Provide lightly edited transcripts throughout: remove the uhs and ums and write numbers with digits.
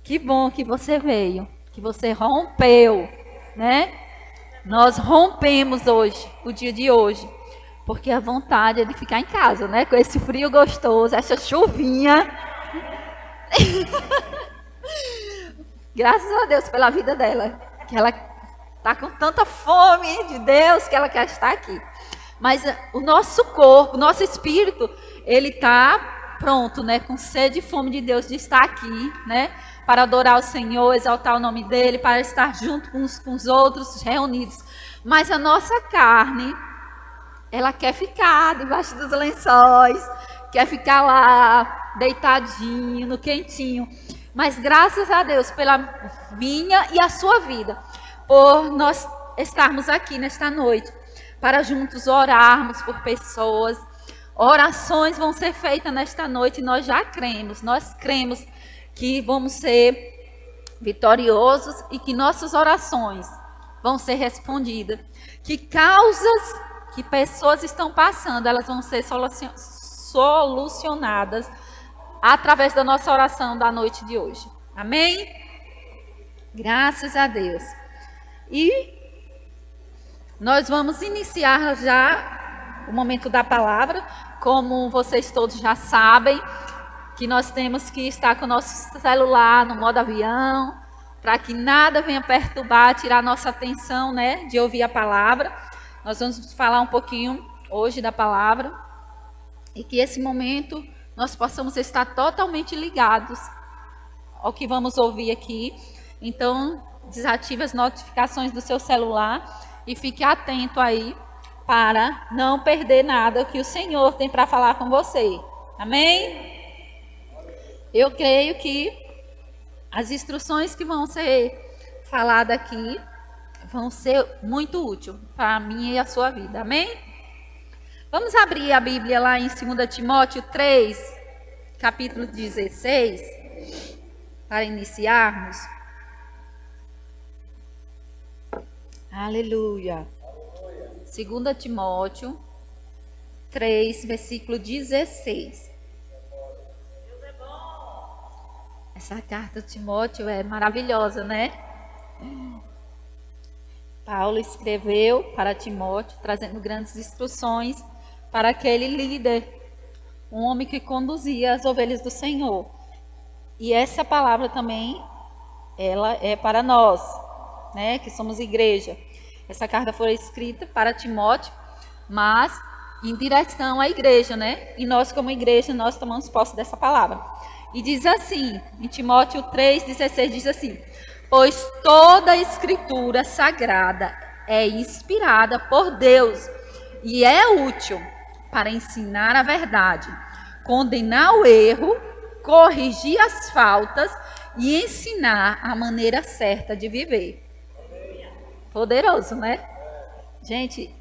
Que bom que você veio, que você rompeu, né? Nós rompemos hoje, o dia de hoje, porque a vontade é de ficar em casa, né? Com esse frio gostoso, essa chuvinha. Graças a Deus pela vida dela, que ela está com tanta fome de Deus que ela quer estar aqui. Mas o nosso corpo, o nosso espírito, ele está pronto, né? Com sede e fome de Deus de estar aqui, né? Para adorar o Senhor, exaltar o nome dEle, para estar junto com os outros reunidos. Mas a nossa carne, ela quer ficar debaixo dos lençóis, quer ficar lá, deitadinho, no quentinho. Mas graças a Deus pela minha e a sua vida, por nós estarmos aqui nesta noite, para juntos orarmos por pessoas. Orações vão ser feitas nesta noite e nós cremos que vamos ser vitoriosos e que nossas orações vão ser respondidas. Que causas que pessoas estão passando, elas vão ser solucionadas através da nossa oração da noite de hoje. Amém? Graças a Deus. E nós vamos iniciar já o momento da palavra. Como vocês todos já sabem, que nós temos que estar com o nosso celular no modo avião, para que nada venha perturbar, tirar nossa atenção, né, de ouvir a palavra. Nós vamos falar um pouquinho hoje da palavra, e que esse momento nós possamos estar totalmente ligados ao que vamos ouvir aqui. Então, desative as notificações do seu celular e fique atento aí para não perder nada que o Senhor tem para falar com você. Amém? Eu creio que as instruções que vão ser faladas aqui vão ser muito úteis para a minha e a sua vida. Amém? Vamos abrir a Bíblia lá em 2 Timóteo 3, capítulo 16, para iniciarmos. Aleluia. 2 Timóteo 3, versículo 16. Essa carta de Timóteo é maravilhosa, né? Paulo escreveu para Timóteo, trazendo grandes instruções para aquele líder, um homem que conduzia as ovelhas do Senhor. E essa palavra também, ela é para nós, né, que somos igreja. Essa carta foi escrita para Timóteo, mas em direção à igreja, né? E nós, como igreja, nós tomamos posse dessa palavra. E diz assim, em Timóteo 3,16, diz assim: pois toda a escritura sagrada é inspirada por Deus e é útil para ensinar a verdade, condenar o erro, corrigir as faltas e ensinar a maneira certa de viver. Poderoso, né? Gente,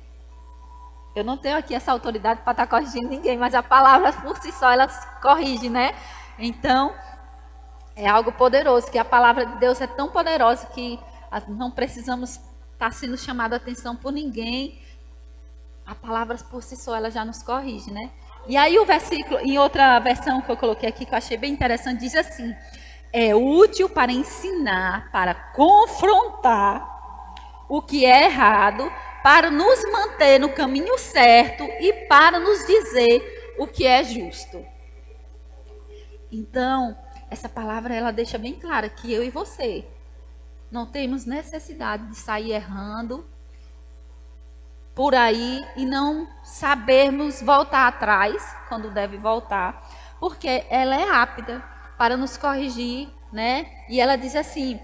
eu não tenho aqui essa autoridade para estar corrigindo ninguém, mas a palavra por si só, ela corrige, né? Então, é algo poderoso, que a palavra de Deus é tão poderosa que não precisamos estar sendo chamada a atenção por ninguém. A palavra por si só, ela já nos corrige, né? E aí o versículo, em outra versão que eu coloquei aqui, que eu achei bem interessante, diz assim: é útil para ensinar, para confrontar o que é errado, para nos manter no caminho certo e para nos dizer o que é justo. Então, essa palavra, ela deixa bem clara que eu e você não temos necessidade de sair errando por aí e não sabermos voltar atrás quando deve voltar, porque ela é rápida para nos corrigir, né? E ela diz assim,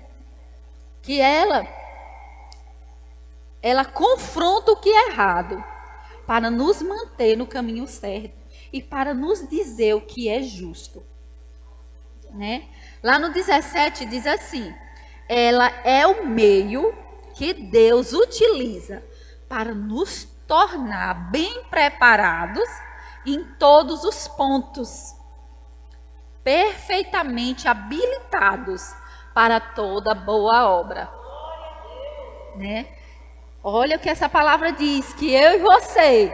que ela confronta o que é errado para nos manter no caminho certo e para nos dizer o que é justo, né? Lá no 17 diz assim: ela é o meio que Deus utiliza para nos tornar bem preparados em todos os pontos, perfeitamente habilitados para toda boa obra, né? Olha o que essa palavra diz, que eu e você,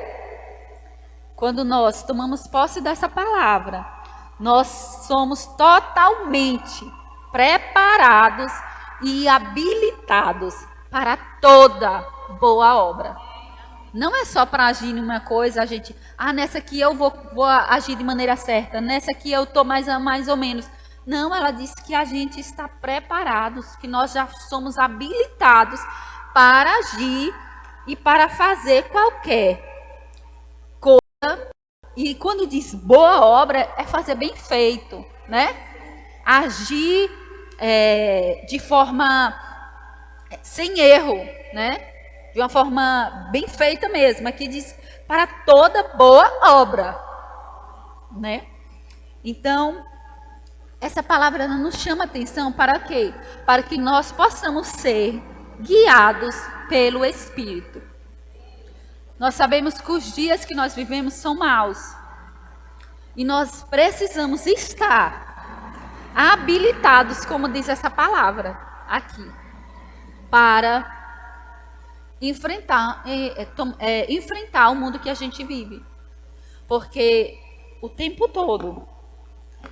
quando nós tomamos posse dessa palavra, nós somos totalmente preparados e habilitados para toda boa obra. Não é só para agir em uma coisa, a gente, nessa aqui eu vou agir de maneira certa, nessa aqui eu estou mais ou menos. Não, ela disse que a gente está preparados, que nós já somos habilitados para agir e para fazer qualquer coisa. E quando diz boa obra, é fazer bem feito, né? Agir de forma sem erro, né? De uma forma bem feita mesmo. Aqui diz para toda boa obra, né? Então, essa palavra nos chama atenção para quê? Para que nós possamos ser guiados pelo Espírito. Nós sabemos que os dias que nós vivemos são maus. E nós precisamos estar habilitados, como diz essa palavra aqui, para enfrentar o mundo que a gente vive. Porque o tempo todo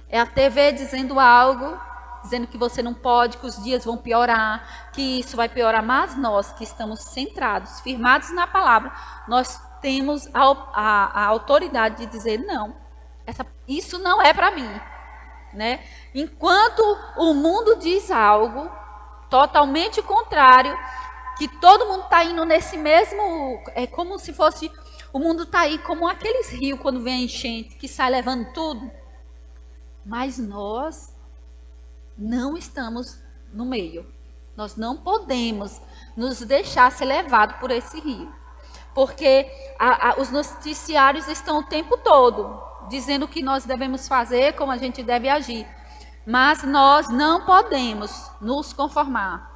é a TV dizendo algo, dizendo que você não pode, que os dias vão piorar, que isso vai piorar. Mas nós que estamos centrados, firmados na palavra, nós temos a autoridade de dizer não, isso não é para mim, né? Enquanto o mundo diz algo totalmente contrário, que todo mundo está indo nesse mesmo, é como se fosse, o mundo está aí como aqueles rios quando vem a enchente, que sai levando tudo. Mas nós não estamos no meio. Nós não podemos nos deixar ser levados por esse rio. Porque os noticiários estão o tempo todo dizendo o que nós devemos fazer, como a gente deve agir. Mas nós não podemos nos conformar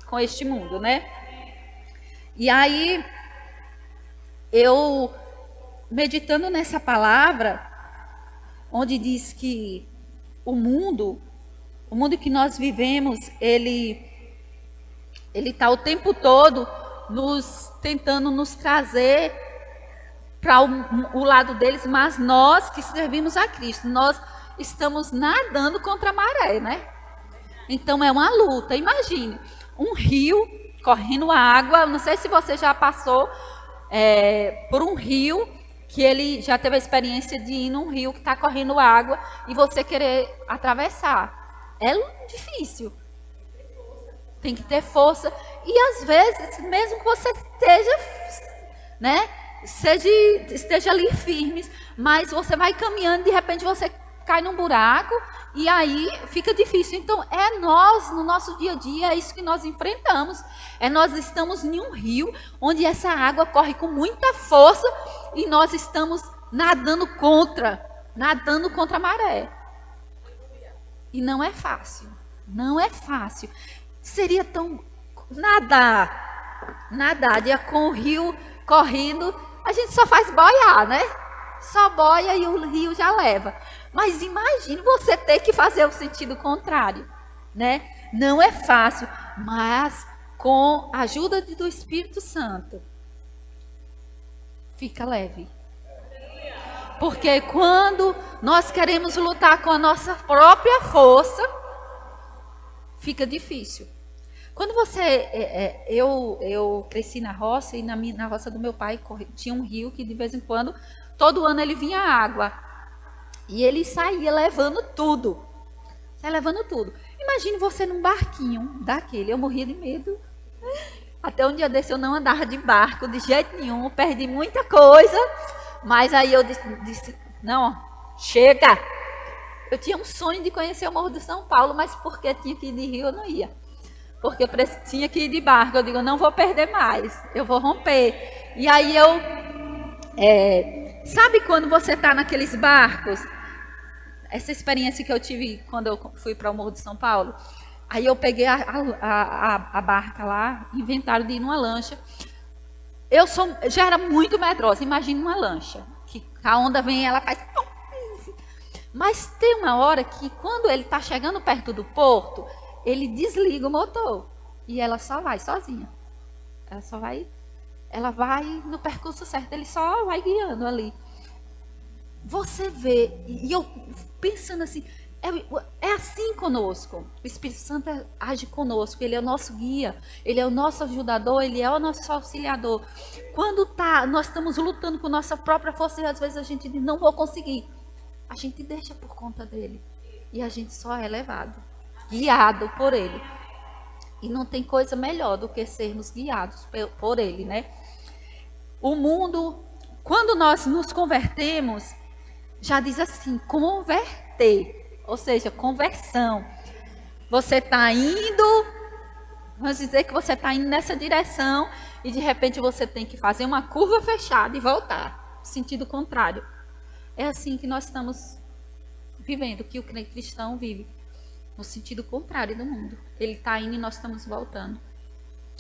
com este mundo, né? E aí, eu, meditando nessa palavra, onde diz que o mundo que nós vivemos, ele está o tempo todo tentando nos trazer para o lado deles, mas nós que servimos a Cristo, nós estamos nadando contra a maré, né? Então é uma luta. Imagine, um rio correndo água, não sei se você já passou por um rio, que ele já teve a experiência de ir num rio que está correndo água e você querer atravessar. É difícil. Tem que ter força. E às vezes, mesmo que você esteja, né, esteja ali firme, mas você vai caminhando e de repente você cai num buraco e aí fica difícil. Então, nós, no nosso dia a dia, é isso que nós enfrentamos. Nós estamos em um rio onde essa água corre com muita força e nós estamos nadando contra a maré. E não é fácil. Não é fácil. Seria tão nadar com o rio correndo, a gente só faz boiar, né? Só boia e o rio já leva. Mas imagine você ter que fazer o sentido contrário, né? Não é fácil, mas com a ajuda do Espírito Santo, fica leve. Porque quando nós queremos lutar com a nossa própria força, fica difícil. Quando eu cresci na roça, e na roça do meu pai tinha um rio que de vez em quando, todo ano ele vinha água. E ele saía levando tudo. Imagine você num barquinho daquele. Eu morria de medo. Até um dia desse eu não andava de barco de jeito nenhum. Eu perdi muita coisa. Mas aí eu disse, não, chega. Eu tinha um sonho de conhecer o Morro do São Paulo, mas porque tinha que ir de rio eu não ia. Porque eu tinha que ir de barco. Eu digo, eu não vou perder mais. Eu vou romper. E aí eu... sabe quando você está naqueles barcos? Essa experiência que eu tive quando eu fui para o Morro de São Paulo. Aí eu peguei a barca lá, inventaram de ir numa lancha. Eu já era muito medrosa, imagina uma lancha. Que a onda vem e ela faz... Mas tem uma hora que quando ele está chegando perto do porto, ele desliga o motor. E ela só vai sozinha. Ela vai no percurso certo, ele só vai guiando ali. Você vê, e eu pensando assim, É assim conosco. O Espírito Santo age conosco. Ele é o nosso guia, ele é o nosso ajudador, ele é o nosso auxiliador. Quando nós estamos lutando com nossa própria força e às vezes a gente diz, não vou conseguir. A gente deixa por conta dele. E a gente só é levado, guiado por ele. E não tem coisa melhor do que sermos guiados por ele, né? O mundo, quando nós nos convertemos, já diz assim, converter. Ou seja, conversão. Você está indo, vamos dizer que você está indo nessa direção e de repente você tem que fazer uma curva fechada e voltar, sentido contrário. É assim que nós estamos vivendo, que o cristão vive, no sentido contrário do mundo. Ele está indo e nós estamos voltando.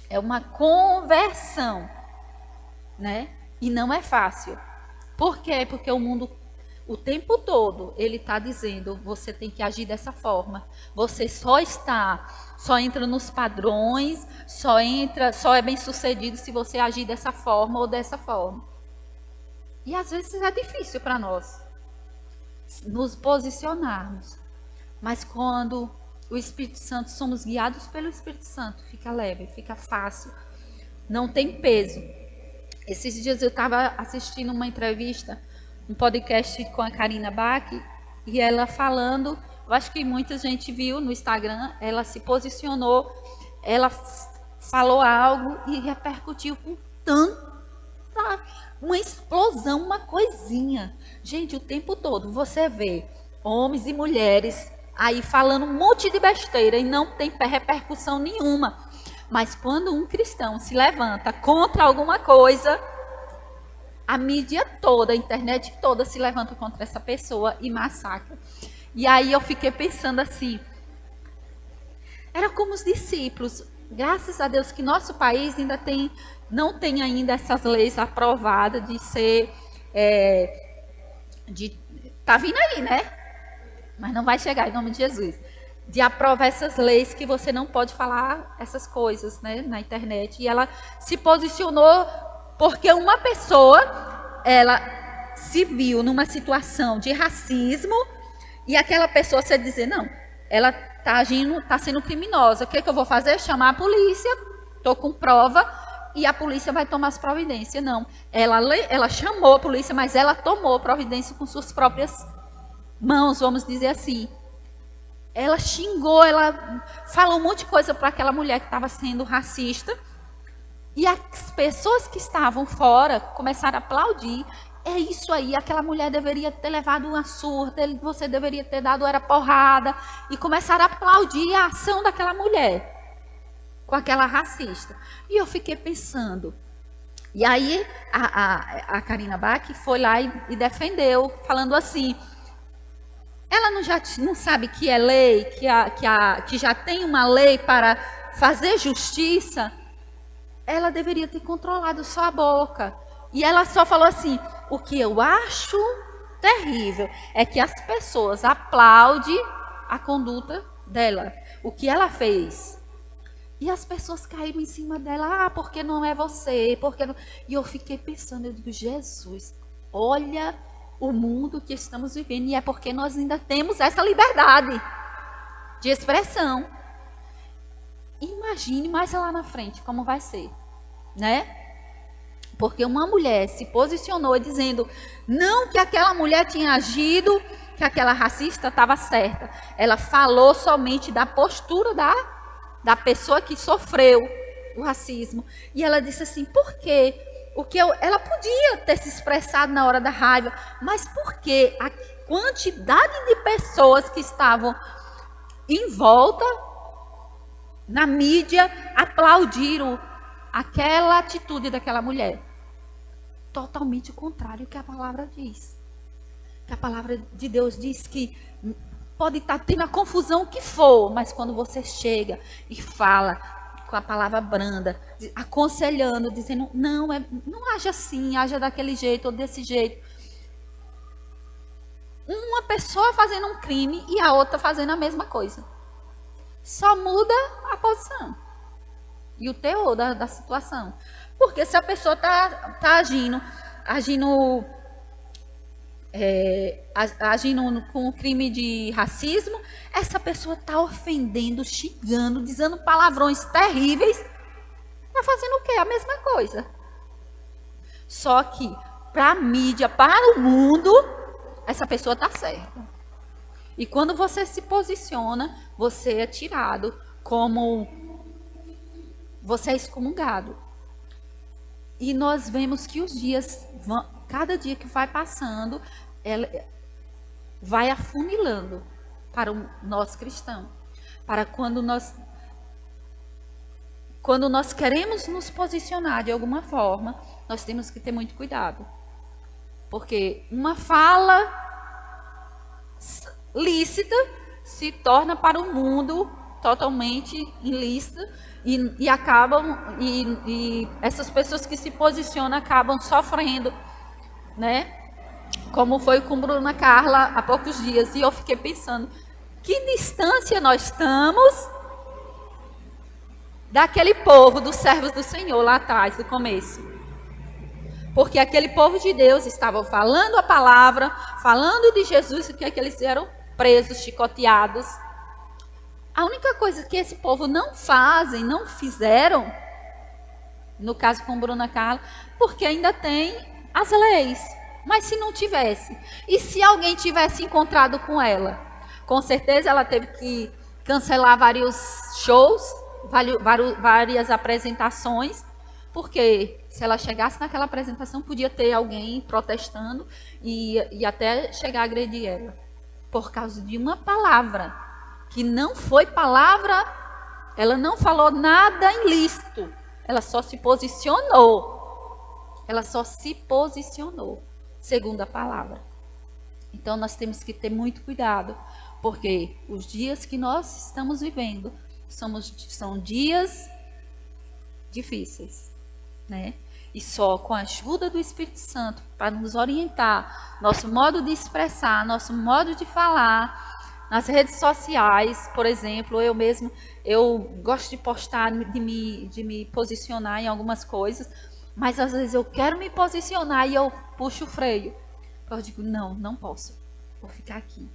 É uma conversão, né? E não é fácil. Por quê? Porque o mundo, o tempo todo, ele está dizendo, você tem que agir dessa forma. Você só entra nos padrões, só é bem sucedido se você agir dessa forma ou dessa forma. E às vezes é difícil para nós nos posicionarmos. Mas quando o Espírito Santo, somos guiados pelo Espírito Santo, fica leve, fica fácil, não tem peso. Esses dias eu estava assistindo uma entrevista, um podcast com a Karina Bach, e ela falando, eu acho que muita gente viu no Instagram, ela se posicionou, ela falou algo e repercutiu com tanta, uma explosão, uma coisinha. Gente, o tempo todo você vê homens e mulheres aí falando um monte de besteira e não tem repercussão nenhuma. Mas quando um cristão se levanta contra alguma coisa, a mídia toda, a internet toda se levanta contra essa pessoa e massacra. E aí eu fiquei pensando assim, era como os discípulos. Graças a Deus que nosso país ainda não tem ainda essas leis aprovadas de ser, tá vindo aí, né? Mas não vai chegar em nome de Jesus. De aprovar essas leis que você não pode falar essas coisas, né, na internet. E ela se posicionou porque uma pessoa, ela se viu numa situação de racismo e aquela pessoa se dizer, não, ela está agindo, está sendo criminosa. O que eu vou fazer? Chamar a polícia, estou com prova e a polícia vai tomar as providências. Não, ela chamou a polícia, mas ela tomou providência com suas próprias mãos, vamos dizer assim. Ela xingou, ela falou um monte de coisa para aquela mulher que estava sendo racista. E as pessoas que estavam fora começaram a aplaudir. É isso aí, aquela mulher deveria ter levado uma surta, você deveria ter dado era porrada. E começaram a aplaudir a ação daquela mulher com aquela racista. E eu fiquei pensando. E aí a Karina Bach foi lá e defendeu, falando assim, ela não sabe que é lei, que já tem uma lei para fazer justiça. Ela deveria ter controlado só a boca. E ela só falou assim, o que eu acho terrível é que as pessoas aplaudem a conduta dela, o que ela fez. E as pessoas caíram em cima dela, porque não é você, porque não... E eu fiquei pensando, eu digo, Jesus, olha o mundo que estamos vivendo, e é porque nós ainda temos essa liberdade de expressão. Imagine mais lá na frente como vai ser, né? Porque uma mulher se posicionou dizendo, não que aquela mulher tinha agido, que aquela racista estava certa. Ela falou somente da postura da pessoa que sofreu o racismo. E ela disse assim, por quê? Ela podia ter se expressado na hora da raiva, mas por que a quantidade de pessoas que estavam em volta, na mídia, aplaudiram aquela atitude daquela mulher? Totalmente o contrário que a palavra diz. Que a palavra de Deus diz que pode estar tendo a confusão que for, mas quando você chega e fala com a palavra branda, aconselhando, dizendo, não haja assim, haja daquele jeito ou desse jeito. Uma pessoa fazendo um crime e a outra fazendo a mesma coisa. Só muda a posição e o teor da situação. Porque se a pessoa está agindo agindo com o crime de racismo, essa pessoa está ofendendo, xingando, dizendo palavrões terríveis, está fazendo o quê? A mesma coisa. Só que para a mídia, para o mundo, essa pessoa está certa. E quando você se posiciona, você é tirado como... Você é excomungado. E nós vemos que os dias, cada dia que vai passando, ela vai afunilando para o nosso cristão. Para quando nós queremos nos posicionar de alguma forma, nós temos que ter muito cuidado. Porque uma fala lícita se torna para o mundo totalmente ilícita e acabam e essas pessoas que se posicionam acabam sofrendo, né? Como foi com Bruna Carla há poucos dias. E eu fiquei pensando, que distância nós estamos daquele povo dos servos do Senhor lá atrás, do começo. Porque aquele povo de Deus estava falando a palavra, falando de Jesus, e que eles eram presos, chicoteados. A única coisa que esse povo não fazem, não fizeram, no caso com Bruna Carla, porque ainda tem as leis. Mas se não tivesse, e se alguém tivesse encontrado com ela, com certeza ela teve que cancelar vários shows, várias apresentações, porque se ela chegasse naquela apresentação, podia ter alguém protestando e até chegar a agredir ela. Por causa de uma palavra, que não foi palavra, ela não falou nada ilícito, ela só se posicionou. Ela só se posicionou, segundo a palavra. Então nós temos que ter muito cuidado, porque os dias que nós estamos vivendo são dias difíceis, né? E só com a ajuda do Espírito Santo para nos orientar, nosso modo de expressar, nosso modo de falar, nas redes sociais, por exemplo, eu gosto de postar, de me posicionar em algumas coisas, mas às vezes eu quero me posicionar e eu puxo o freio. Eu digo, não posso, vou ficar aqui.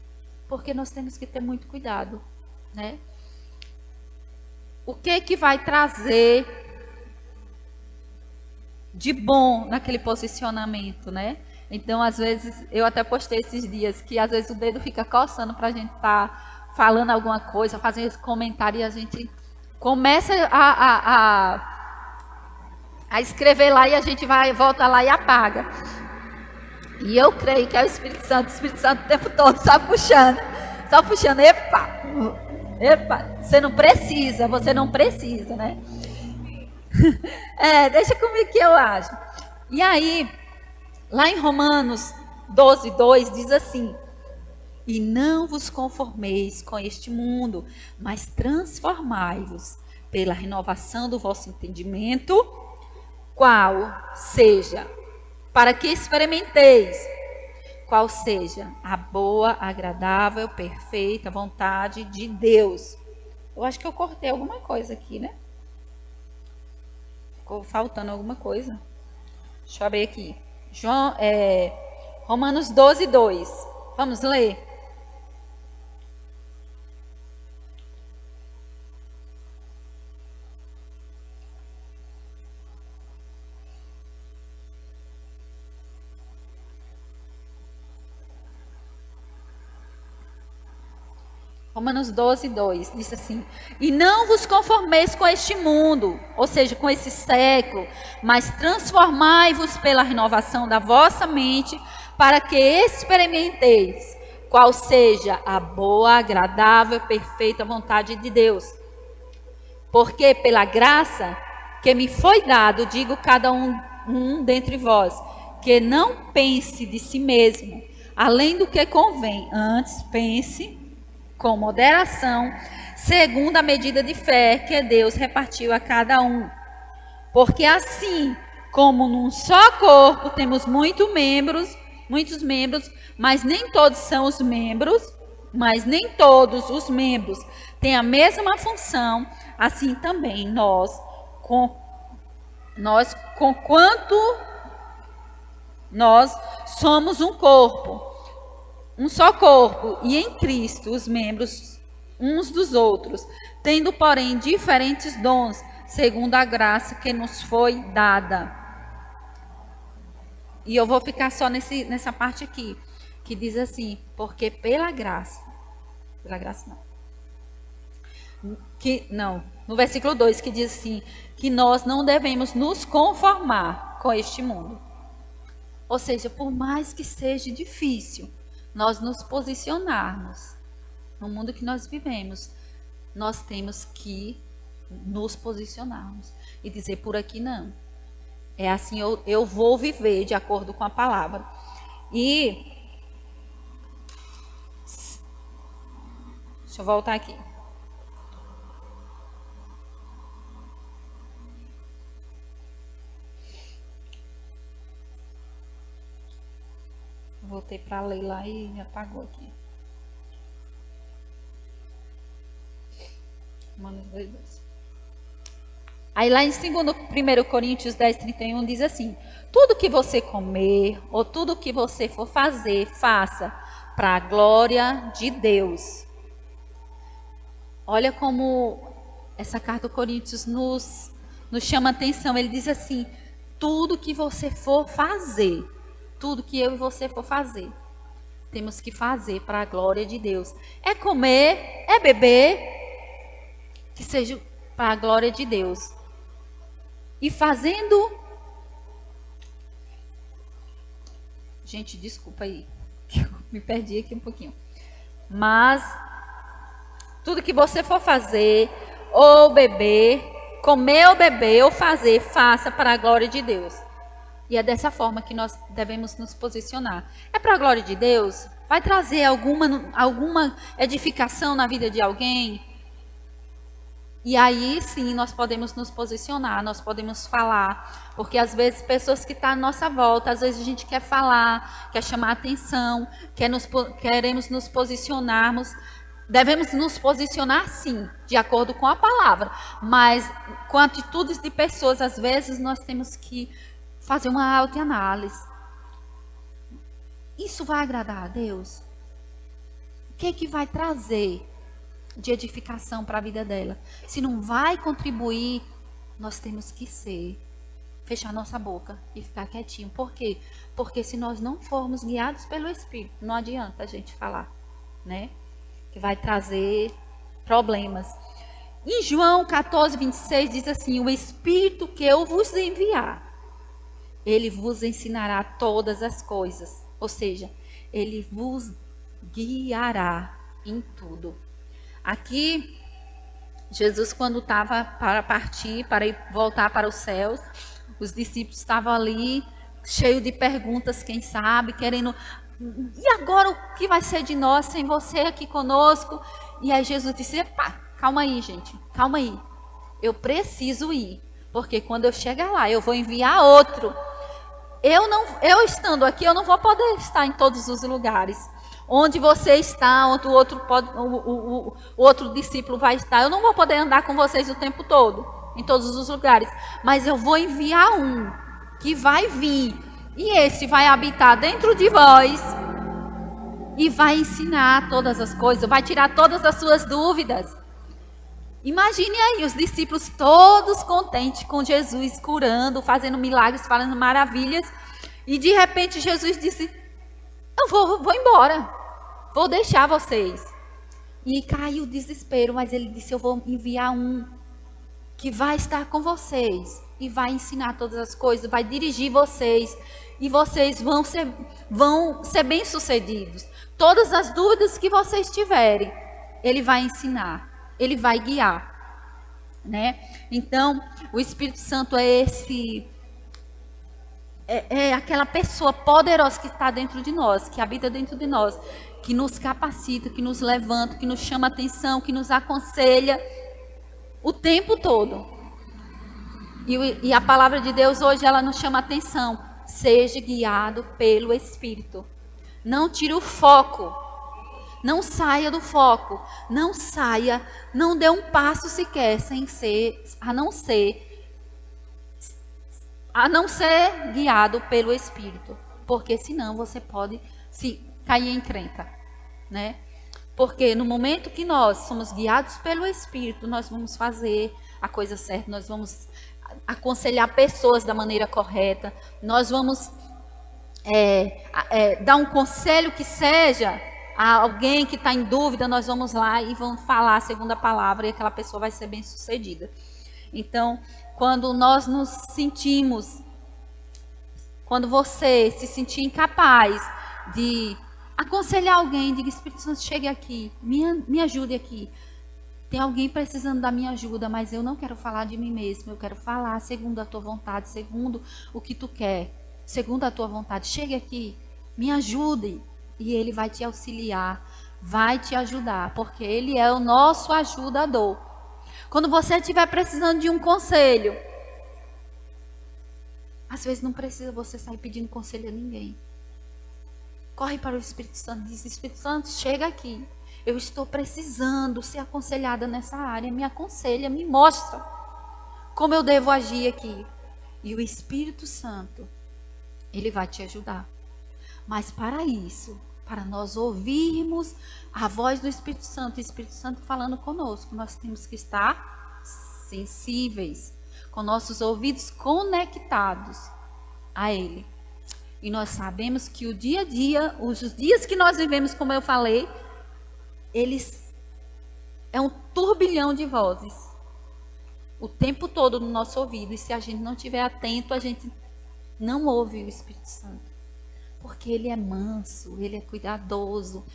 Porque nós temos que ter muito cuidado, né? O que vai trazer de bom naquele posicionamento, né? Então, às vezes, eu até postei esses dias que às vezes o dedo fica coçando para a gente estar falando alguma coisa, fazendo esse comentário e a gente começa a escrever lá e a gente volta lá e apaga. E eu creio que é o Espírito Santo o tempo todo só puxando, epa, você não precisa, né? Deixa comigo que eu acho. E aí, lá em Romanos 12:2 diz assim: e não vos conformeis com este mundo, mas transformai-vos pela renovação do vosso entendimento, qual seja, para que experimenteis, qual seja a boa, agradável, perfeita vontade de Deus. Eu acho que eu cortei alguma coisa aqui, né? Ficou faltando alguma coisa. Deixa eu abrir aqui. Romanos 12:2. Vamos ler? Romanos 12:2 diz assim: e não vos conformeis com este mundo, ou seja, com esse século, mas transformai-vos pela renovação da vossa mente, para que experimenteis qual seja a boa, agradável, perfeita vontade de Deus. Porque pela graça que me foi dado, digo cada um dentre vós, que não pense de si mesmo, além do que convém, antes pense com moderação, segundo a medida de fé que Deus repartiu a cada um. Porque assim como num só corpo temos muitos membros, mas nem todos os membros têm a mesma função, assim também conquanto nós somos um corpo um só corpo, e em Cristo os membros uns dos outros, tendo, porém, diferentes dons, segundo a graça que nos foi dada. E eu vou ficar só nessa parte aqui, que diz assim, porque pela graça não, no versículo 2, que diz assim, que nós não devemos nos conformar com este mundo. Ou seja, por mais que seja difícil nós nos posicionarmos no mundo que nós vivemos, nós temos que nos posicionarmos e dizer, por aqui não. É assim, eu vou viver de acordo com a palavra. E deixa eu voltar aqui. Voltei para ler lá e me apagou aqui. Aí lá em 1 Coríntios 10, 31 diz assim, tudo que você comer ou tudo que você for fazer, faça para a glória de Deus. Olha como essa carta aos Coríntios nos chama a atenção. Ele diz assim, tudo que você for fazer, tudo que eu e você for fazer, temos que fazer para a glória de Deus. É comer, é beber, que seja para a glória de Deus. E fazendo... Gente, desculpa aí, que eu me perdi aqui um pouquinho. Mas, tudo que você for fazer, ou beber, comer ou beber, ou fazer, faça para a glória de Deus. E é dessa forma que nós devemos nos posicionar. É para a glória de Deus? Vai trazer alguma edificação na vida de alguém? E aí sim nós podemos nos posicionar, nós podemos falar. Porque às vezes pessoas que estão à nossa volta, às vezes a gente quer falar, quer chamar atenção, queremos nos posicionarmos. Devemos nos posicionar sim, de acordo com a palavra. Mas com atitudes de pessoas, às vezes nós temos que fazer uma autoanálise. Isso vai agradar a Deus? O que é que vai trazer de edificação para a vida dela? Se não vai contribuir, nós temos que fechar nossa boca e ficar quietinho. Por quê? Porque se nós não formos guiados pelo Espírito, não adianta a gente falar, né? Que vai trazer problemas. Em João 14, 26 diz assim, o Espírito que eu vos enviar, ele vos ensinará todas as coisas. Ou seja, ele vos guiará em tudo. Aqui, Jesus, quando estava para partir, para voltar para os céus, os discípulos estavam ali, cheios de perguntas, quem sabe, querendo... E agora o que vai ser de nós sem você aqui conosco? E aí Jesus disse, pá, calma aí, gente, calma aí. Eu preciso ir, porque quando eu chegar lá, eu vou enviar outro. Eu estando aqui, eu não vou poder estar em todos os lugares. Onde você está, onde o outro discípulo vai estar. Eu não vou poder andar com vocês o tempo todo, em todos os lugares. Mas eu vou enviar um que vai vir. E esse vai habitar dentro de vós. E vai ensinar todas as coisas. Vai tirar todas as suas dúvidas. Imagine aí os discípulos todos contentes com Jesus, curando, fazendo milagres, falando maravilhas. E de repente Jesus disse, eu vou embora, vou deixar vocês. E caiu o desespero, mas ele disse, eu vou enviar um que vai estar com vocês. E vai ensinar todas as coisas, vai dirigir vocês. E vocês vão ser bem-sucedidos. Todas as dúvidas que vocês tiverem, ele vai ensinar. Ele vai guiar, né? Então, o Espírito Santo é aquela pessoa poderosa que está dentro de nós, que habita dentro de nós, que nos capacita, que nos levanta, que nos chama atenção, que nos aconselha o tempo todo. E a palavra de Deus hoje, ela nos chama atenção. Seja guiado pelo Espírito. Não tire o foco. Não saia do foco, não saia, não dê um passo sequer a não ser guiado pelo Espírito, porque senão você pode cair em encrenca, né? Porque no momento que nós somos guiados pelo Espírito, nós vamos fazer a coisa certa, nós vamos aconselhar pessoas da maneira correta, nós vamos dar um conselho que seja a alguém que está em dúvida, nós vamos lá e vamos falar segundo a palavra e aquela pessoa vai ser bem sucedida. Então, quando nós nos sentimos, quando você se sentir incapaz de aconselhar alguém, diga: Espírito Santo, chegue aqui, me ajude aqui. Tem alguém precisando da minha ajuda, mas eu não quero falar de mim mesmo, eu quero falar segundo a tua vontade, segundo o que tu quer, segundo a tua vontade. Chegue aqui, me ajude. E ele vai te auxiliar, vai te ajudar, porque ele é o nosso ajudador. Quando você estiver precisando de um conselho, às vezes não precisa você sair pedindo conselho a ninguém. Corre para o Espírito Santo, diz: Espírito Santo, chega aqui. Eu estou precisando ser aconselhada nessa área. Me aconselha, me mostra como eu devo agir aqui. E o Espírito Santo, ele vai te ajudar. Mas para isso, para nós ouvirmos a voz do Espírito Santo, o Espírito Santo falando conosco, nós temos que estar sensíveis, com nossos ouvidos conectados a Ele. E nós sabemos que o dia a dia, os dias que nós vivemos, como eu falei, eles é um turbilhão de vozes o tempo todo no nosso ouvido. E se a gente não estiver atento, a gente não ouve o Espírito Santo, porque ele é manso, ele é cuidadoso.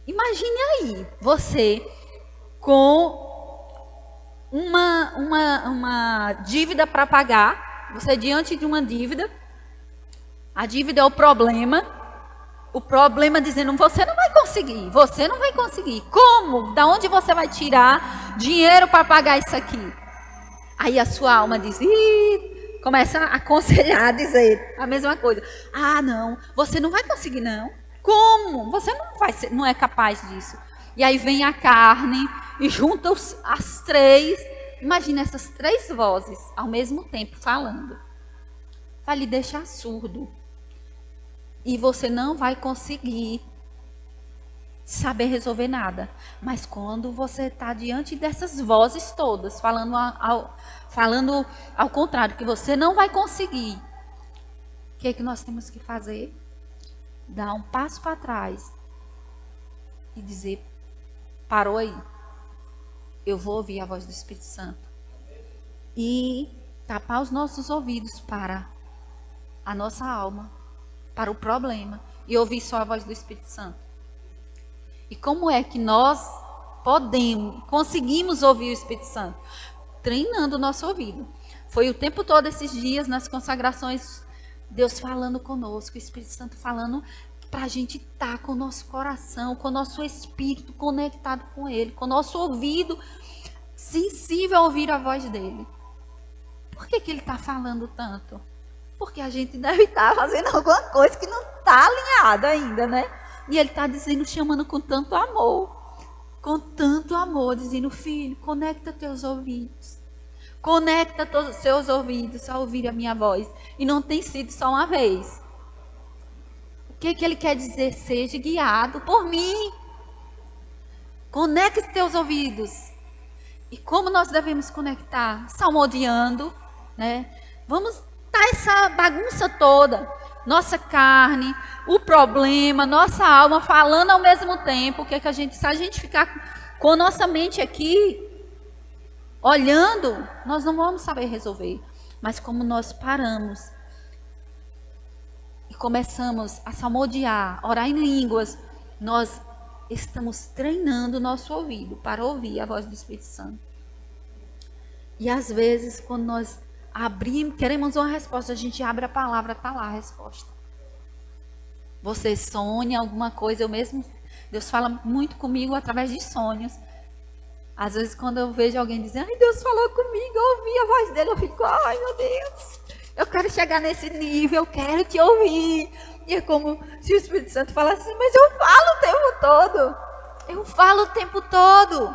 Imagine aí você com uma dívida para pagar, você diante de uma dívida, a dívida é o problema dizendo: você não vai conseguir, você não vai conseguir. Como? Da onde você vai tirar dinheiro para pagar isso aqui? Aí a sua alma diz: começa a aconselhar, a dizer a mesma coisa. Ah, não, você não vai conseguir não. Como? Você não é capaz disso. E aí vem a carne e junta as três. Imagina essas três vozes ao mesmo tempo falando. Vai lhe deixar surdo. E você não vai conseguir saber resolver nada. Mas quando você está diante dessas vozes todas, falando ao contrário, que você não vai conseguir, o que é que nós temos que fazer? Dar um passo para trás e dizer: parou aí, eu vou ouvir a voz do Espírito Santo. E tapar os nossos ouvidos para a nossa alma, para o problema, e ouvir só a voz do Espírito Santo. E como é que nós conseguimos ouvir o Espírito Santo? Treinando o nosso ouvido. Foi o tempo todo esses dias nas consagrações, Deus falando conosco, o Espírito Santo falando para a gente estar com o nosso coração, com o nosso espírito conectado com Ele, com o nosso ouvido sensível a ouvir a voz dEle. Por que Ele está falando tanto? Porque a gente deve estar fazendo alguma coisa que não está alinhada ainda, né? E Ele está dizendo, chamando com tanto amor, dizendo: filho, conecta teus ouvidos. Conecta todos os seus ouvidos a ouvir a minha voz. E não tem sido só uma vez. O que Ele quer dizer? Seja guiado por mim. Conecte teus ouvidos. E como nós devemos conectar? Salmodiando, né? Vamos dar essa bagunça toda. Nossa carne, o problema, nossa alma falando ao mesmo tempo. O que é que se a gente ficar com nossa mente aqui olhando, nós não vamos saber resolver. Mas como nós paramos e começamos a salmodiar, orar em línguas, nós estamos treinando o nosso ouvido para ouvir a voz do Espírito Santo. E às vezes, quando nós queremos uma resposta, a gente abre a palavra, está lá a resposta. Você sonha alguma coisa, Deus fala muito comigo através de sonhos. Às vezes quando eu vejo alguém dizendo: ai, Deus falou comigo, eu ouvi a voz dele, eu fico: ai, meu Deus, eu quero chegar nesse nível, eu quero te ouvir. E é como se o Espírito Santo falasse assim: mas eu falo o tempo todo. Eu falo o tempo todo.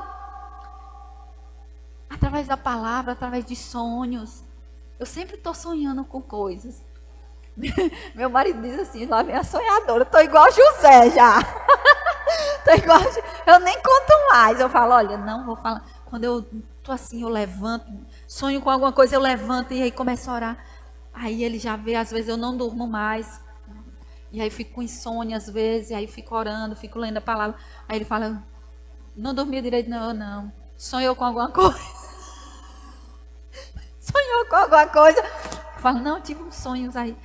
Através da palavra, através de sonhos. Eu sempre estou sonhando com coisas. Meu marido diz assim, lá vem a sonhadora, tô igual José já. Tô igual, eu nem conto mais. Eu falo, olha, não vou falar. Quando eu tô assim, eu levanto, sonho com alguma coisa, eu levanto e aí começo a orar. Aí ele já vê, às vezes eu não durmo mais. E aí fico com insônia às vezes, e aí fico orando, fico lendo a palavra. Aí ele fala, não dormiu direito, não, não. Sonhou com alguma coisa. Sonhou com alguma coisa. Eu falo, não, tive uns sonhos aí.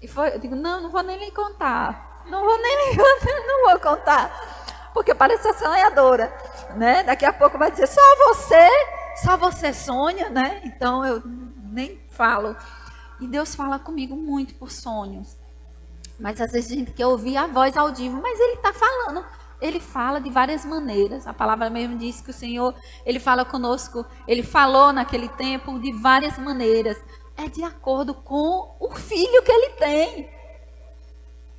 E foi, eu digo, não, não vou nem lhe contar. Não vou nem lhe contar, não vou contar. Porque parece a sonhadora, né? Daqui a pouco vai dizer, só você sonha, né? Então eu nem falo. E Deus fala comigo muito por sonhos. Mas às vezes a gente quer ouvir a voz audível, mas ele está falando. Ele fala de várias maneiras. A palavra mesmo diz que o Senhor, ele fala conosco, ele falou naquele tempo de várias maneiras. É de acordo com o filho que ele tem.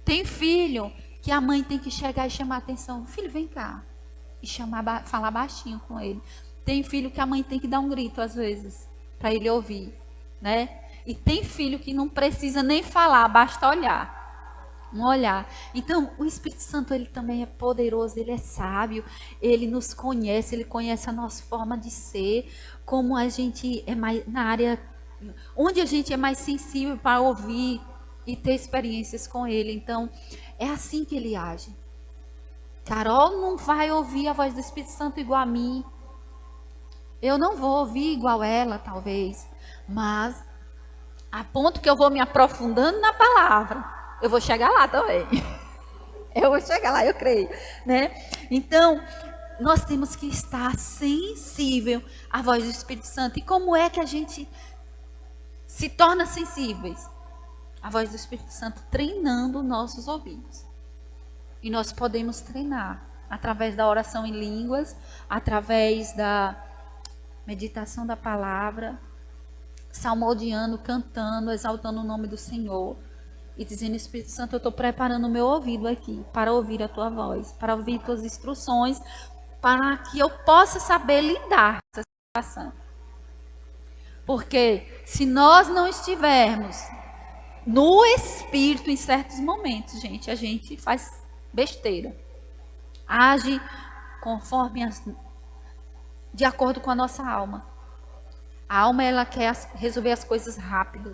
Tem filho que a mãe tem que chegar e chamar a atenção. Filho, vem cá. E falar baixinho com ele. Tem filho que a mãe tem que dar um grito às vezes, para ele ouvir, né? E tem filho que não precisa nem falar, basta olhar. Um olhar. Então, o Espírito Santo, ele também é poderoso, ele é sábio, ele nos conhece, ele conhece a nossa forma de ser, como a gente é mais na área, onde a gente é mais sensível para ouvir e ter experiências com ele. Então, é assim que ele age. Carol não vai ouvir a voz do Espírito Santo igual a mim. Eu não vou ouvir igual ela, talvez. Mas, a ponto que eu vou me aprofundando na palavra, eu vou chegar lá também. Eu vou chegar lá, eu creio, né? Então, nós temos que estar sensível à voz do Espírito Santo. E como é que a gente se torna sensíveis à voz do Espírito Santo? Treinando nossos ouvidos. E nós podemos treinar através da oração em línguas, através da meditação da palavra, salmodiando, cantando, exaltando o nome do Senhor. E dizendo, Espírito Santo, eu estou preparando o meu ouvido aqui para ouvir a tua voz, para ouvir tuas instruções, para que eu possa saber lidar com essa situação. Porque se nós não estivermos no Espírito em certos momentos, gente, a gente faz besteira. Age conforme de acordo com a nossa alma. A alma, ela quer resolver as coisas rápido.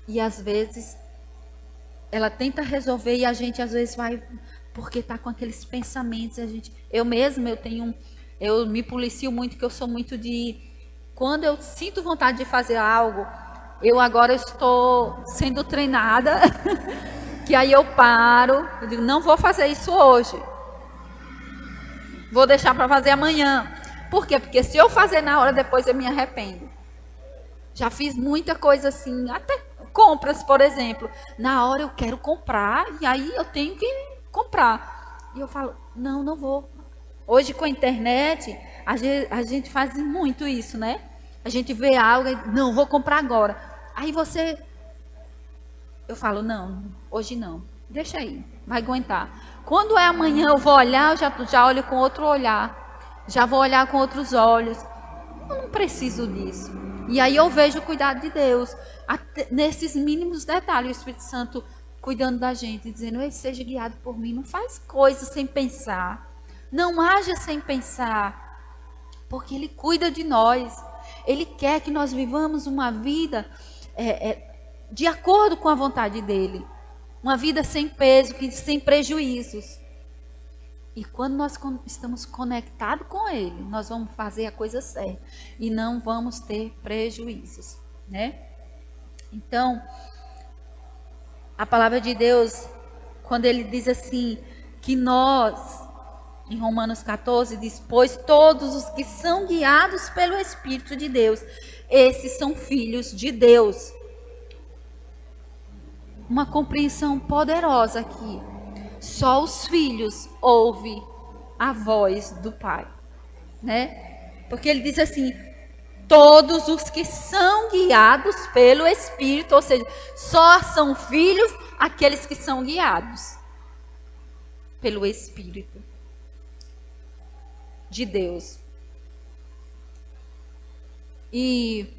E às vezes ela tenta resolver e a gente às vezes vai porque está com aqueles pensamentos. Eu mesma eu me policio muito, que eu sou muito de, quando eu sinto vontade de fazer algo, eu agora estou sendo treinada, que aí eu paro, eu digo, não vou fazer isso hoje, vou deixar para fazer amanhã. Por quê? Porque se eu fazer na hora, depois eu me arrependo. Já fiz muita coisa assim, até compras, por exemplo. Na hora eu quero comprar e aí eu tenho que comprar. E eu falo, não vou. Hoje com a internet, a gente faz muito isso, né? A gente vê algo e não, vou comprar agora. Aí eu falo, não, hoje não. Deixa aí, vai aguentar. Quando é amanhã eu vou olhar, eu já olho com outro olhar. Já vou olhar com outros olhos. Eu não preciso disso. E aí eu vejo o cuidado de Deus, nesses mínimos detalhes, o Espírito Santo cuidando da gente, dizendo, ei, seja guiado por mim, não faz coisas sem pensar, não haja sem pensar, porque Ele cuida de nós, Ele quer que nós vivamos uma vida de acordo com a vontade dEle, uma vida sem peso, sem prejuízos. E quando nós estamos conectados com Ele, nós vamos fazer a coisa certa e não vamos ter prejuízos, né? Então, a palavra de Deus, quando Ele diz assim, que nós, em Romanos 14, diz, pois todos os que são guiados pelo Espírito de Deus, esses são filhos de Deus. Uma compreensão poderosa aqui. Só os filhos ouvem a voz do Pai, né? Porque ele diz assim, todos os que são guiados pelo Espírito, ou seja, só são filhos aqueles que são guiados pelo Espírito de Deus. E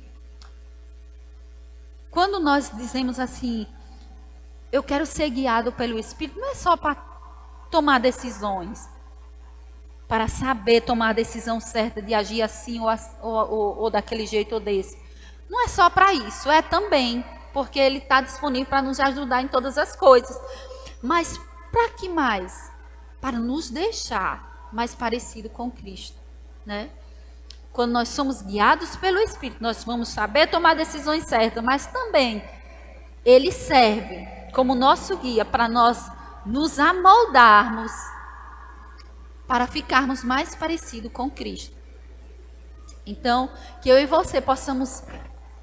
quando nós dizemos assim, eu quero ser guiado pelo Espírito, não é só para tomar decisões, para saber tomar a decisão certa de agir assim ou daquele jeito ou desse. Não é só para isso, é também, porque Ele está disponível para nos ajudar em todas as coisas. Mas para que mais? Para nos deixar mais parecido com Cristo, né? Quando nós somos guiados pelo Espírito, nós vamos saber tomar decisões certas, mas também Ele serve como nosso guia para nós nos amoldarmos, para ficarmos mais parecidos com Cristo. Então, que eu e você possamos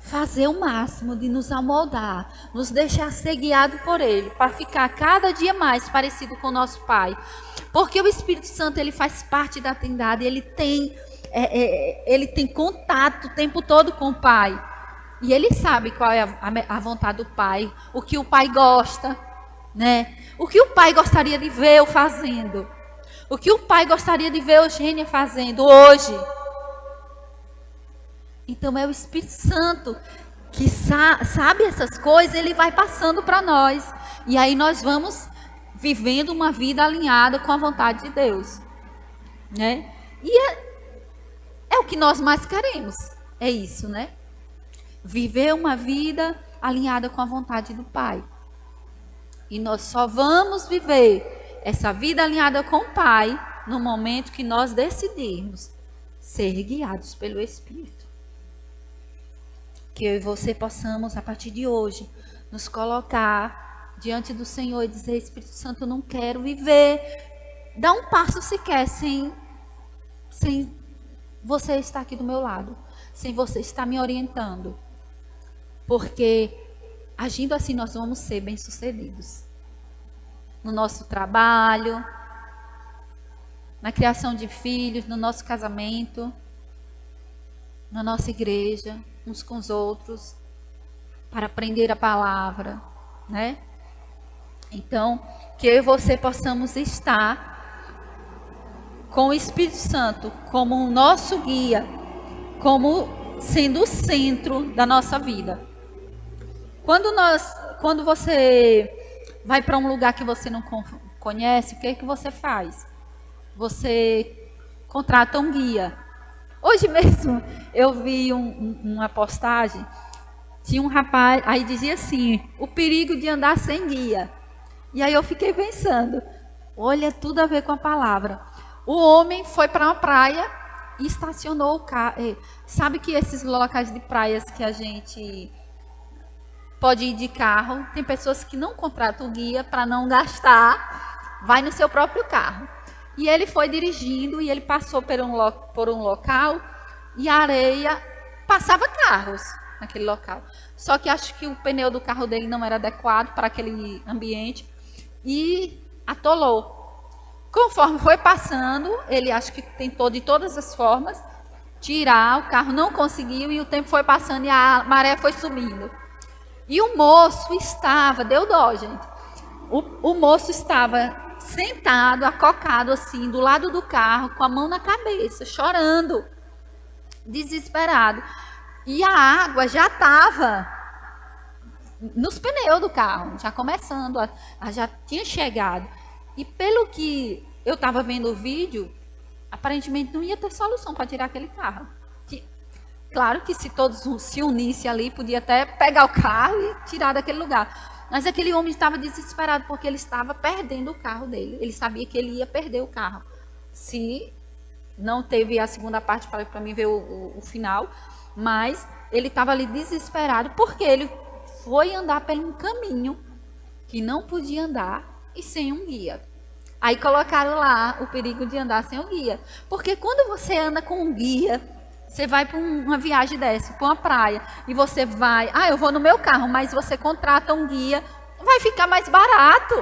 fazer o máximo de nos amoldar, nos deixar ser guiado por Ele, para ficar cada dia mais parecido com o nosso Pai. Porque o Espírito Santo, ele faz parte da Trindade, ele tem contato o tempo todo com o Pai. E ele sabe qual é a vontade do Pai, o que o Pai gosta, né? O que o Pai gostaria de ver eu fazendo. O que o Pai gostaria de ver a Eugênia fazendo hoje. Então é o Espírito Santo que sabe essas coisas, ele vai passando para nós. E aí nós vamos vivendo uma vida alinhada com a vontade de Deus, né? E é o que nós mais queremos, é isso, né? Viver uma vida alinhada com a vontade do Pai. E nós só vamos viver essa vida alinhada com o Pai no momento que nós decidirmos ser guiados pelo Espírito. Que eu e você possamos, a partir de hoje, nos colocar diante do Senhor e dizer: Espírito Santo, eu não quero viver, dar um passo sequer sem você estar aqui do meu lado, sem você estar me orientando. Porque agindo assim nós vamos ser bem-sucedidos no nosso trabalho, na criação de filhos, no nosso casamento, na nossa igreja, uns com os outros, para aprender a palavra, né? Então, que eu e você possamos estar com o Espírito Santo como o nosso guia, como sendo o centro da nossa vida. Quando você vai para um lugar que você não conhece, o que é que você faz? Você contrata um guia. Hoje mesmo eu vi uma postagem, tinha um rapaz, aí dizia assim, o perigo de andar sem guia. E aí eu fiquei pensando, olha, tudo a ver com a palavra. O homem foi para uma praia e estacionou o carro. Sabe que esses locais de praias que a gente pode ir de carro, tem pessoas que não contratam o guia para não gastar, vai no seu próprio carro. E ele foi dirigindo e ele passou por um local e a areia passava carros naquele local. Só que acho que o pneu do carro dele não era adequado para aquele ambiente e atolou. Conforme foi passando, ele acho que tentou de todas as formas tirar, o carro não conseguiu e o tempo foi passando e a maré foi subindo. E o moço estava, deu dó, gente. O moço estava sentado, acocado assim, do lado do carro, com a mão na cabeça, chorando, desesperado. E a água já estava nos pneus do carro, já começando, já tinha chegado. E pelo que eu estava vendo o vídeo, aparentemente não ia ter solução para tirar aquele carro. Claro que se todos se unissem ali, podia até pegar o carro e tirar daquele lugar. Mas aquele homem estava desesperado porque ele estava perdendo o carro dele. Ele sabia que ele ia perder o carro. Se não teve a segunda parte para mim ver o final, mas ele estava ali desesperado porque ele foi andar por um caminho que não podia andar e sem um guia. Aí colocaram lá o perigo de andar sem o guia. Porque quando você anda com um guia, você vai para uma viagem dessa, para uma praia, e você vai, eu vou no meu carro, mas você contrata um guia, vai ficar mais barato.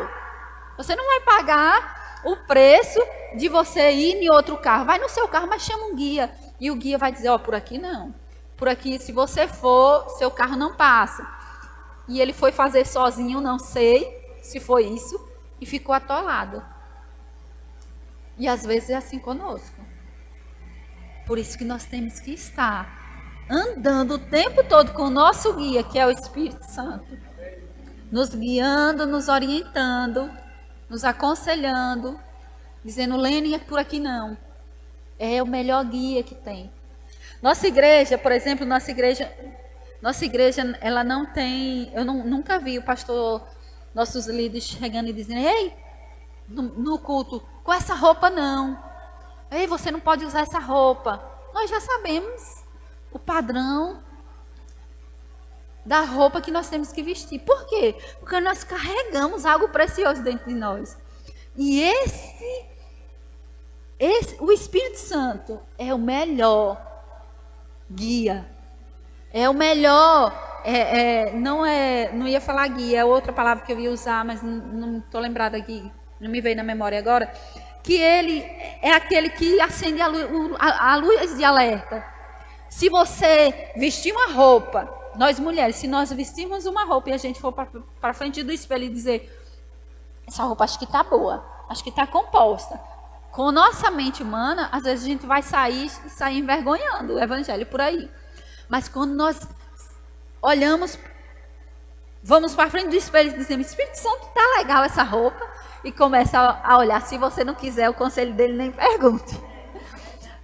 Você não vai pagar o preço de você ir em outro carro. Vai no seu carro, mas chama um guia. E o guia vai dizer, por aqui não. Por aqui, se você for, seu carro não passa. E ele foi fazer sozinho, não sei se foi isso, e ficou atolado. E às vezes é assim conosco. Por isso que nós temos que estar andando o tempo todo com o nosso guia, que é o Espírito Santo, nos guiando, nos orientando, nos aconselhando, dizendo, Lene, é por aqui não. É o melhor guia que tem. Nossa igreja, por exemplo, nossa igreja, ela não tem, nunca vi o pastor, nossos líderes chegando e dizendo, ei, no culto, com essa roupa não. Ei, você não pode usar essa roupa. Nós já sabemos o padrão da roupa que nós temos que vestir. Por quê? Porque nós carregamos algo precioso dentro de nós. E o Espírito Santo é o melhor guia. É o melhor, não ia falar guia, é outra palavra que eu ia usar, mas não estou lembrada aqui, não me veio na memória agora. Que ele é aquele que acende a luz de alerta. Se você vestir uma roupa, nós mulheres, se nós vestirmos uma roupa e a gente for para frente do espelho e dizer, essa roupa acho que está boa, acho que está composta. Com nossa mente humana, às vezes a gente vai sair envergonhando o evangelho por aí. Mas quando nós olhamos, vamos para frente do espelho e dizemos, Espírito Santo, está legal essa roupa. E começa a olhar, se você não quiser o conselho dele, nem pergunte.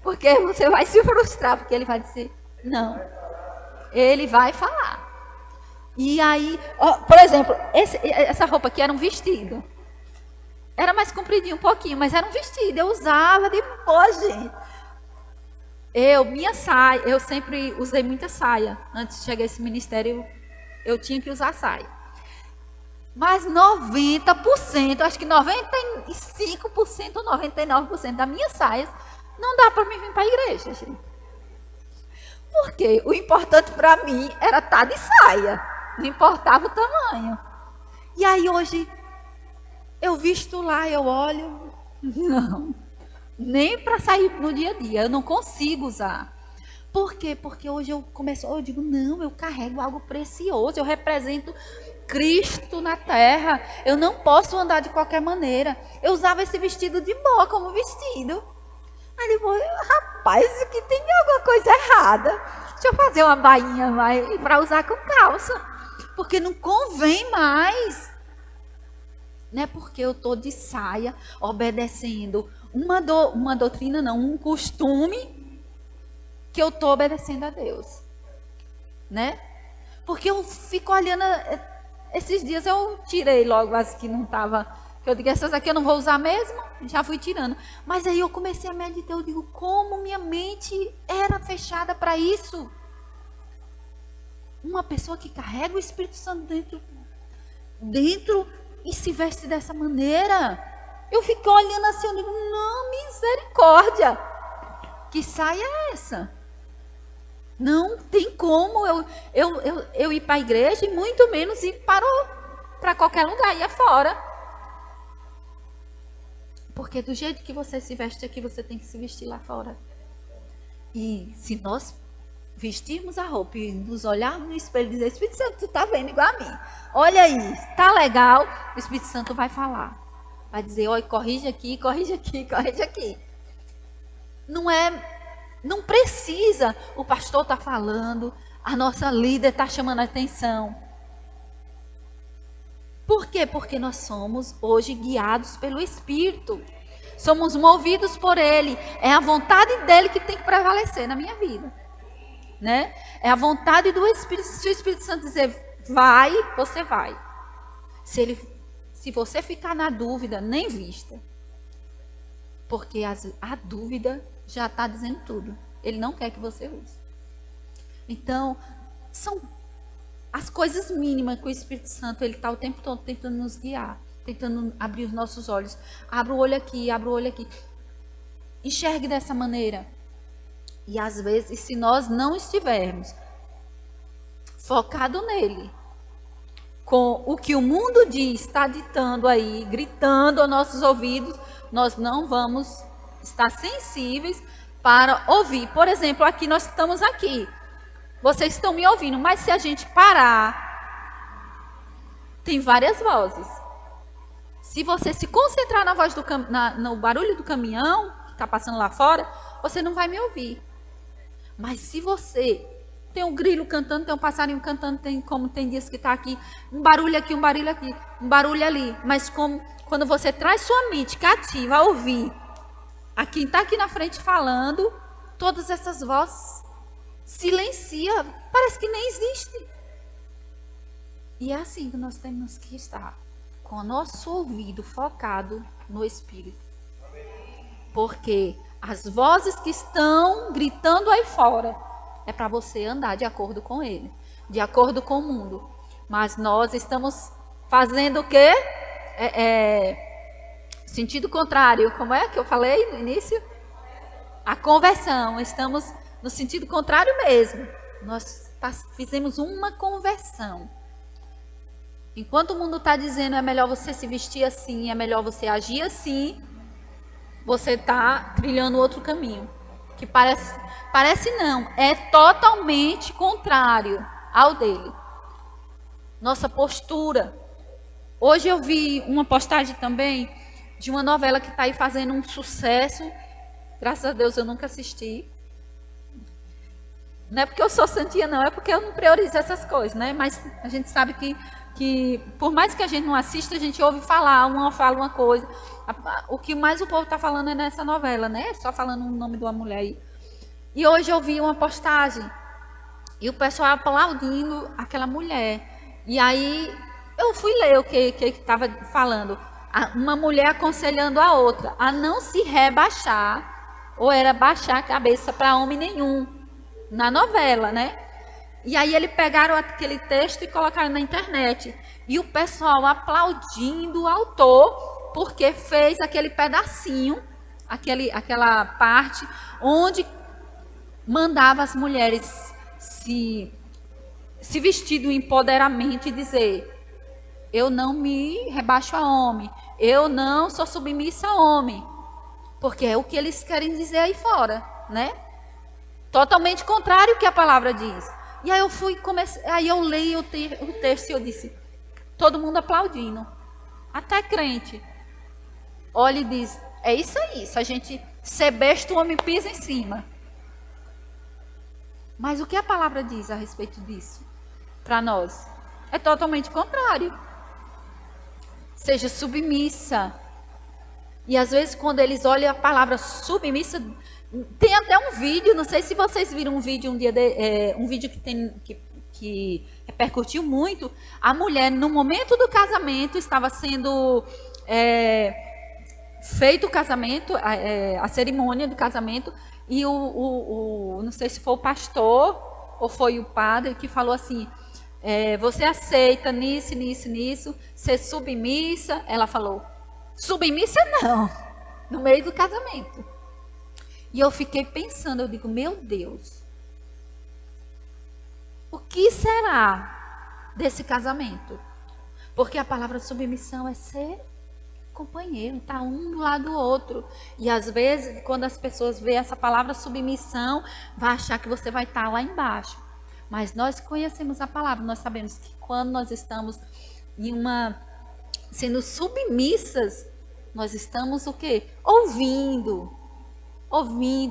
Porque você vai se frustrar, porque ele vai dizer, não. Ele vai falar. E aí, por exemplo, essa roupa aqui era um vestido. Era mais compridinho um pouquinho, mas era um vestido. Eu usava de boa, gente. Minha saia, eu sempre usei muita saia. Antes de chegar a esse ministério, eu tinha que usar saia. Mas 90%, acho que 95% ou 99% das minhas saias não dá para mim vir para a igreja, gente. Porque o importante para mim era estar de saia. Não importava o tamanho. E aí hoje, eu visto lá, eu olho, não. Nem para sair no dia a dia, eu não consigo usar. Por quê? Porque hoje eu digo, não, eu carrego algo precioso, eu represento Cristo na terra, eu não posso andar de qualquer maneira. Eu usava esse vestido de boa como vestido. Aí depois, rapaz, isso aqui tem alguma coisa errada. Deixa eu fazer uma bainha para usar com calça. Porque não convém mais. Não é porque eu estou de saia, obedecendo uma doutrina, não, um costume, que eu estou obedecendo a Deus. Né? Porque eu fico olhando, esses dias eu tirei logo as que não estava, eu digo, essas aqui eu não vou usar mesmo, já fui tirando. Mas aí eu comecei a meditar, eu digo, como minha mente era fechada para isso. Uma pessoa que carrega o Espírito Santo dentro e se veste dessa maneira. Eu fico olhando assim, eu digo, não, misericórdia. Que saia é essa? Não tem como eu ir para a igreja e muito menos ir para qualquer lugar, ir afora. Porque do jeito que você se veste aqui, você tem que se vestir lá fora. E se nós vestirmos a roupa e nos olharmos no espelho e dizer, Espírito Santo, tu tá vendo igual a mim. Olha aí, tá legal. O Espírito Santo vai falar. Vai dizer, olha, corrige aqui, corrige aqui, corrige aqui. Não precisa, o pastor está falando, a nossa líder está chamando a atenção. Por quê? Porque nós somos hoje guiados pelo Espírito. Somos movidos por Ele. É a vontade dEle que tem que prevalecer na minha vida. Né? É a vontade do Espírito. Se o Espírito Santo dizer, vai, você vai. Se você ficar na dúvida, nem vista. Porque a dúvida já está dizendo tudo. Ele não quer que você use. Então, são as coisas mínimas que o Espírito Santo, ele está o tempo todo tentando nos guiar, tentando abrir os nossos olhos. Abra o olho aqui, abra o olho aqui. Enxergue dessa maneira. E às vezes, se nós não estivermos focado nele, com o que o mundo diz, está ditando aí, gritando aos nossos ouvidos, nós não vamos estar sensíveis para ouvir. Por exemplo, aqui nós estamos aqui. Vocês estão me ouvindo, mas se a gente parar, tem várias vozes. Se você se concentrar na voz no barulho do caminhão que está passando lá fora, você não vai me ouvir. Mas se você Tem um grilo cantando, tem um passarinho cantando, tem dias que está aqui, um barulho aqui, um barulho ali. Mas quando você traz sua mente cativa a ouvir a quem está aqui na frente falando, todas essas vozes silencia, parece que nem existe. E é assim que nós temos que estar, com o nosso ouvido focado no Espírito. Porque as vozes que estão gritando aí fora é para você andar de acordo com ele, de acordo com o mundo. Mas nós estamos fazendo o quê? Sentido contrário. Como é que eu falei no início? A conversão. Estamos no sentido contrário mesmo. Nós fizemos uma conversão. Enquanto o mundo está dizendo é melhor você se vestir assim, é melhor você agir assim, você está trilhando outro caminho. Que parece não, é totalmente contrário ao dele. Nossa postura. Hoje eu vi uma postagem também de uma novela que está aí fazendo um sucesso. Graças a Deus eu nunca assisti. Não é porque eu sou santinha, não, é porque eu não priorizo essas coisas, né? Mas a gente sabe que por mais que a gente não assista, a gente ouve falar, uma fala uma coisa. O que mais o povo está falando é nessa novela, né? Só falando o nome de uma mulher aí. E hoje eu vi uma postagem e o pessoal aplaudindo aquela mulher. E aí eu fui ler o que estava falando. Uma mulher aconselhando a outra a não se rebaixar, ou era baixar a cabeça para homem nenhum, na novela, né? E aí eles pegaram aquele texto e colocaram na internet. E o pessoal aplaudindo o autor, porque fez aquele pedacinho, aquela parte, onde mandava as mulheres se vestir do empoderamento e dizer: eu não me rebaixo a homem, eu não sou submissa a homem. Porque é o que eles querem dizer aí fora, né? Totalmente contrário ao que a palavra diz. E aí aí eu leio o texto e eu disse, todo mundo aplaudindo, até crente. Olha e diz, é isso aí, se a gente ser besta, o homem pisa em cima. Mas o que a palavra diz a respeito disso, para nós? É totalmente contrário. Seja submissa. E às vezes quando eles olham a palavra submissa, tem até um vídeo, não sei se vocês viram um vídeo um dia, um vídeo que repercutiu muito. A mulher, no momento do casamento, estava sendo feito o casamento, a cerimônia do casamento, e não sei se foi o pastor ou foi o padre que falou assim, você aceita nisso, ser submissa? Ela falou, submissa não, no meio do casamento. E eu fiquei pensando, eu digo, meu Deus, o que será desse casamento? Porque a palavra submissão é ser companheiro, tá um do lado do outro. E às vezes, quando as pessoas veem essa palavra submissão, vai achar que você vai estar lá embaixo. Mas nós conhecemos a palavra, nós sabemos que quando nós estamos sendo submissas, nós estamos o quê? Ouvindo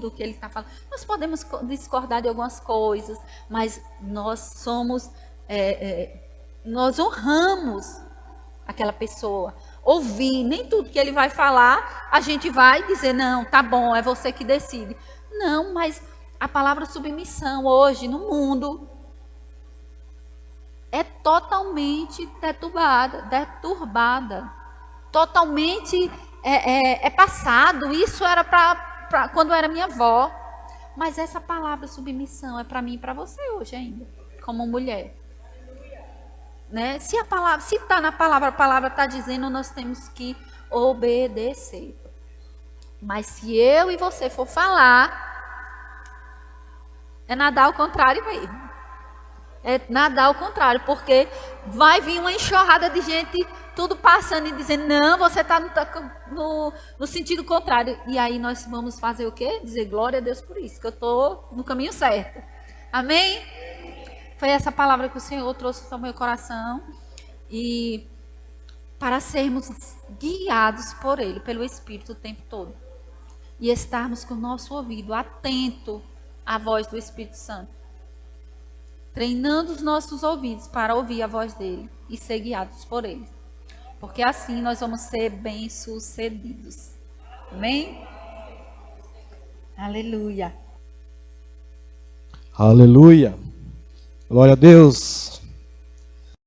o que ele está falando. Nós podemos discordar de algumas coisas, mas nós somos, nós honramos aquela pessoa. Ouvir, nem tudo que ele vai falar, a gente vai dizer, não, tá bom, é você que decide. Não, mas a palavra submissão hoje no mundo é totalmente deturbada, totalmente passado. Isso era para quando era minha avó, mas essa palavra submissão é para mim e para você hoje ainda, como mulher, né? Se está na palavra, a palavra está dizendo, nós temos que obedecer. Mas se eu e você for falar, é nadar ao contrário mesmo. É nadar ao contrário, porque vai vir uma enxurrada de gente tudo passando e dizendo, não, você está no sentido contrário. E aí nós vamos fazer o quê? Dizer glória a Deus por isso, que eu estou no caminho certo. Amém? Foi essa palavra que o Senhor trouxe ao meu coração. E para sermos guiados por Ele, pelo Espírito o tempo todo. E estarmos com o nosso ouvido atento à voz do Espírito Santo. treinando os nossos ouvidos para ouvir a voz dele e ser guiados por ele. Porque assim nós vamos ser bem-sucedidos. Amém? Aleluia. Aleluia. Glória a Deus.